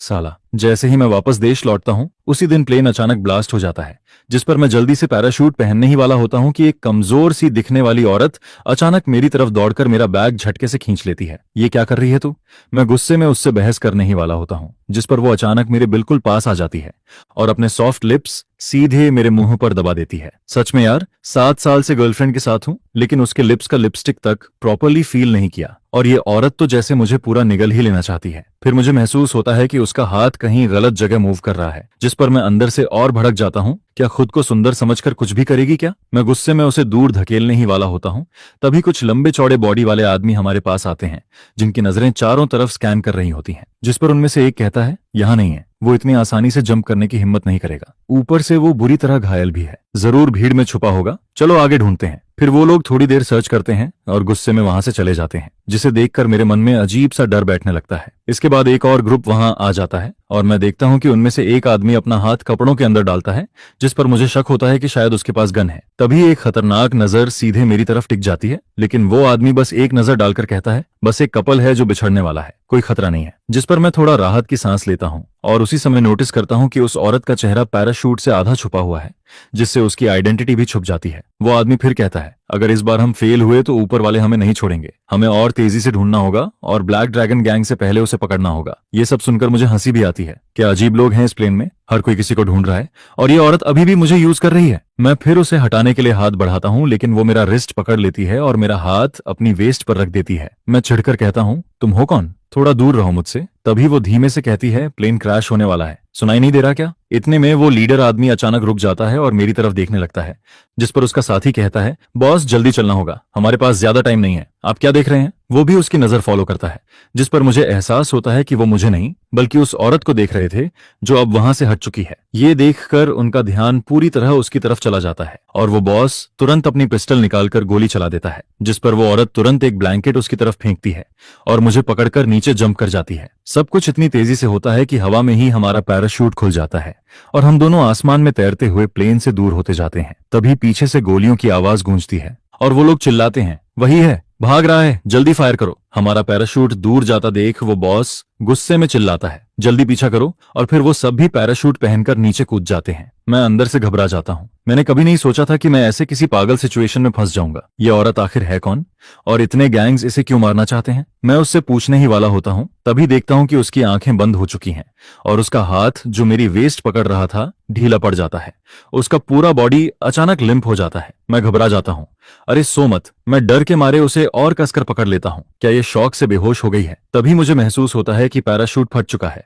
साला, जैसे ही मैं वापस देश लौटता हूँ उसी दिन प्लेन अचानक ब्लास्ट हो जाता है, जिस पर मैं जल्दी से पैराशूट पहनने ही वाला होता हूँ कि एक कमजोर सी दिखने वाली औरत अचानक मेरी तरफ दौड़कर मेरा बैग झटके से खींच लेती है। ये क्या कर रही है तू? मैं गुस्से में उससे बहस करने ही वाला होता हूँ, जिस पर वो अचानक मेरे बिल्कुल पास आ जाती है और अपने सॉफ्ट लिप्स सीधे मेरे मुंह पर दबा देती है। सच में यार, 7 साल से गर्लफ्रेंड के साथ हूं, लेकिन उसके लिप्स का लिपस्टिक तक प्रॉपरली फील नहीं किया और ये औरत तो जैसे मुझे पूरा निगल ही लेना चाहती है। फिर मुझे महसूस होता है कि उसका हाथ कहीं गलत जगह मूव कर रहा है, जिस पर मैं अंदर से और भड़क जाता हूँ। क्या खुद को सुंदर समझकर कुछ भी करेगी क्या? मैं गुस्से में उसे दूर धकेलने ही वाला होता हूँ, तभी कुछ लंबे चौड़े बॉडी वाले आदमी हमारे पास आते हैं, जिनकी नजरें चारों तरफ स्कैन कर रही होती हैं, जिस पर उनमें से एक कहता है, यहाँ नहीं है, वो इतनी आसानी से जंप करने की हिम्मत नहीं करेगा, ऊपर से वो बुरी तरह घायल भी है, जरूर भीड़ में छुपा होगा, चलो आगे ढूंढते हैं। फिर वो लोग थोड़ी देर सर्च करते हैं और गुस्से में वहां से चले जाते हैं, जिसे देखकर मेरे मन में अजीब सा डर बैठने लगता है। इसके बाद एक और ग्रुप वहां आ जाता है और मैं देखता हूं कि उनमें से एक आदमी अपना हाथ कपड़ों के अंदर डालता है, जिस पर मुझे शक होता है कि शायद उसके पास गन है। तभी एक खतरनाक नजर सीधे मेरी तरफ टिक जाती है, लेकिन वो आदमी बस एक नजर डालकर कहता है, बस एक कपल है जो बिछड़ने वाला है, कोई खतरा नहीं है। जिस पर मैं थोड़ा राहत की सांस लेता हूं और उसी समय नोटिस करता हूं कि उस औरत का चेहरा पैराशूट से आधा छुपा हुआ है, जिससे उसकी आइडेंटिटी भी छुप जाती है। वो आदमी फिर कहता है, अगर इस बार हम फेल हुए तो ऊपर वाले हमें नहीं छोड़ेंगे, हमें और तेजी से ढूंढना होगा और ब्लैक ड्रैगन गैंग से पहले उसे पकड़ना होगा। ये सब सुनकर मुझे हंसी भी आती है। क्या अजीब लोग हैं इस प्लेन में, हर कोई किसी को ढूंढ रहा है और ये औरत अभी भी मुझे यूज कर रही है। मैं फिर उसे हटाने के लिए हाथ बढ़ाता हूं, लेकिन वो मेरा रिस्ट पकड़ लेती है और मेरा हाथ अपनी वेस्ट पर रख देती है। मैं चिढ़कर कहता हूं, तुम हो कौन? थोड़ा दूर रहो मुझसे। तभी वो धीमे से कहती है, प्लेन क्रैश होने वाला है, सुनाई नहीं दे रहा क्या? इतने में वो लीडर आदमी अचानक रुक जाता है और मेरी तरफ देखने लगता है, जिस पर उसका साथी कहता है, बॉस जल्दी चलना होगा, हमारे पास ज्यादा टाइम नहीं है, आप क्या देख रहे हैं? वो भी उसकी नजर फॉलो करता है, जिस पर मुझे एहसास होता है कि वो मुझे नहीं बल्कि उस औरत को देख रहे थे जो अब वहां से हट चुकी है। ये देखकर उनका ध्यान पूरी तरह उसकी तरफ चला जाता है और वो बॉस तुरंत अपनी पिस्टल निकालकर गोली चला देता है, जिस पर वो औरत तुरंत एक ब्लैंकेट उसकी तरफ फेंकती है और मुझे पकड़कर नीचे जंप कर जाती है। सब कुछ इतनी तेजी से होता है कि हवा में ही हमारा पैराशूट खुल जाता है और हम दोनों आसमान में तैरते हुए प्लेन से दूर होते जाते हैं। तभी पीछे से गोलियों की आवाज गूंजती है और वो लोग चिल्लाते हैं, वही है, भाग रहा है, जल्दी फायर करो। हमारा पैराशूट दूर जाता देख वो बॉस गुस्से में चिल्लाता है, जल्दी पीछा करो, और फिर वो सब भी पैराशूट पहनकर नीचे कूद जाते हैं। मैं अंदर से घबरा जाता हूँ। मैंने कभी नहीं सोचा था कि मैं ऐसे किसी पागल सिचुएशन में फंस जाऊंगा। ये औरत आखिर है कौन और इतने गैंग्स इसे क्यों मारना चाहते हैं? मैं उससे पूछने ही वाला होता हूँ, तभी देखता हूँ कि उसकी आंखें बंद हो चुकी हैं और उसका हाथ जो मेरी वेस्ट पकड़ रहा था ढीला पड़ जाता है। उसका पूरा बॉडी अचानक लिम्प हो जाता है। मैं घबरा जाता हूँ। अरे सो मत। मैं डर के मारे उसे और कसकर पकड़ लेता हूँ। क्या ये शॉक से बेहोश हो गई है? तभी मुझे महसूस होता है कि पैराशूट फट चुका है